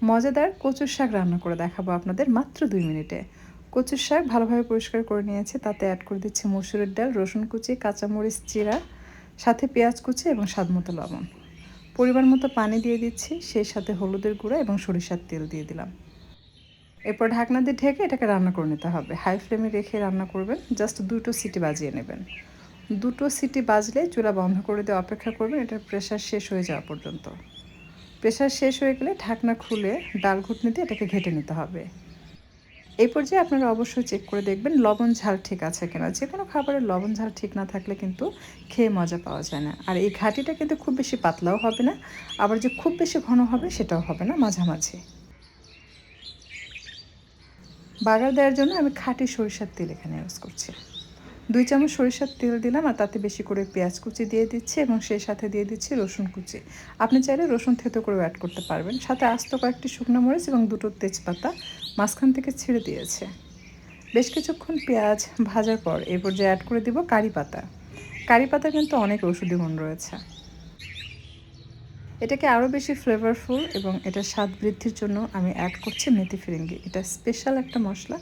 মজাদার কচুর শাক রান্না করে দেখাবো আপনাদের মাত্র 2 মিনিটে। কচুর শাক ভালোভাবে পরিষ্কার করে নিয়েছি, তাতে অ্যাড করে দিচ্ছি মসুরের ডাল, রসুন কুচি, কাঁচামরিচ চিরা, সাথে পেঁয়াজ কুচি এবং স্বাদমতো লবণ। পরিমাণ মতো পানি দিয়ে দিচ্ছি, সেই সাথে হলুদের গুঁড়া এবং সরিষার তেল দিয়ে দিলাম। এরপর ঢাকনা দিয়ে ঢেকে এটাকে রান্না করে নিতে হবে। হাই ফ্লেমে রেখে রান্না করবেন, জাস্ট 2টো সিটি বাজিয়ে নেবেন। 2টো সিটি বাজলে চুলা বন্ধ করে দিয়ে অপেক্ষা করবেন এটার প্রেশার শেষ হয়ে যাওয়া পর্যন্ত। প্রেশার শেষ হয়ে গেলে ঢাকনা খুলে ডাল ঘুটনি দিয়ে এটাকে ঘেটে নিতে হবে। এই পর্যায়ে আপনারা অবশ্যই চেক করে দেখবেন লবণ ঝাল ঠিক আছে কিনা। যে কোনো খাবারের লবণ ঝাল ঠিক না থাকলে কিন্তু খেয়ে মজা পাওয়া যায় না। আর এই ঘাটিটা কিন্তু খুব বেশি পাতলাও হবে না, আবার যে খুব বেশি ঘন হবে সেটাও হবে না, মাঝামাঝি। বাগার দেওয়ার জন্য আমি খাঁটি সরিষার তেল এখানে ইউজ করছি। 2 চামচ সরিষার তেল দিলাম, আর তাতে বেশি করে পেঁয়াজ কুচি দিয়ে দিচ্ছি এবং সেই সাথে দিয়ে দিচ্ছি রসুন কুচি। আপনি চাইলে রসুন থেতো করেও অ্যাড করতে পারবেন। সাথে আস্ত কয়েকটি শুকনো মরিচ এবং 2টো তেজপাতা মাঝখান থেকে ছিঁড়ে দিয়েছে। বেশ কিছুক্ষণ পেঁয়াজ ভাজার পর এই পর্যায়ে অ্যাড করে দিব কারি পাতা। কারি পাতা কিন্তু অনেক ঔষধি গুণ রয়েছে। এটাকে আরও বেশি ফ্লেভারফুল এবং এটার স্বাদ বৃদ্ধির জন্য আমি অ্যাড করছি মেথি ফিরিঙ্গি। এটা স্পেশাল একটা মশলা।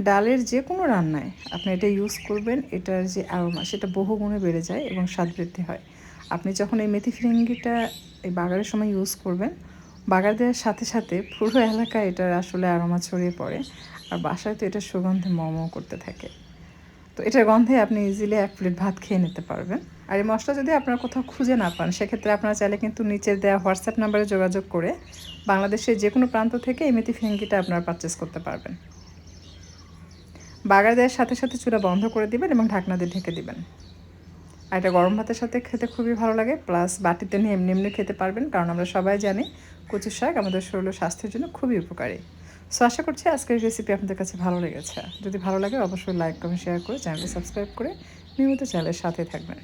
ডালের যে কোনো রান্নায় আপনি এটা ইউজ করবেন, এটার যে অ্যারোমা সেটা বহুগুণে বেড়ে যায় এবং স্বাদ বৃদ্ধি হয়। আপনি যখন এই মেথি ফিরিঙ্গিটা এই বাগারের সময় ইউজ করবেন, বাগার দেওয়ার সাথে সাথে পুরো এলাকায় এটার আসলে অ্যারোমা ছড়িয়ে পড়ে, আর বাসায় তো এটার সুগন্ধে ম করতে থাকে। তো এটার গন্ধে আপনি ইজিলি 1 প্লেট ভাত খেয়ে নিতে পারবেন। আর এই মশলা যদি আপনারা কোথাও খুঁজে না পান, সেক্ষেত্রে আপনারা চাইলে কিন্তু নিচের দেওয়া হোয়াটসঅ্যাপ নাম্বারে যোগাযোগ করে বাংলাদেশের যে কোনো প্রান্ত থেকে এই মেথি ফিরিঙ্গিটা আপনারা পারচেস করতে পারবেন। বাগার দেওয়ার সাথে সাথে চুলা বন্ধ করে দিবেন এবং ঢাকনা দিয়ে ঢেকে দিবেন। আর এটা গরম ভাতের সাথে খেতে খুবই ভালো লাগে, প্লাস বাটিতে নিয়ে এমনি এমনি খেতে পারবেন, কারণ আমরা সবাই জানি কচু শাক আমাদের শরীর ও স্বাস্থ্যের জন্য খুবই উপকারী। সো আশা করছি আজকের রেসিপি আপনাদের কাছে ভালো লেগেছে। যদি ভালো লাগে অবশ্যই লাইক কমেন্ট শেয়ার করে চ্যানেলটি সাবস্ক্রাইব করে নিয়মিত চ্যানেলের সাথে থাকবেন।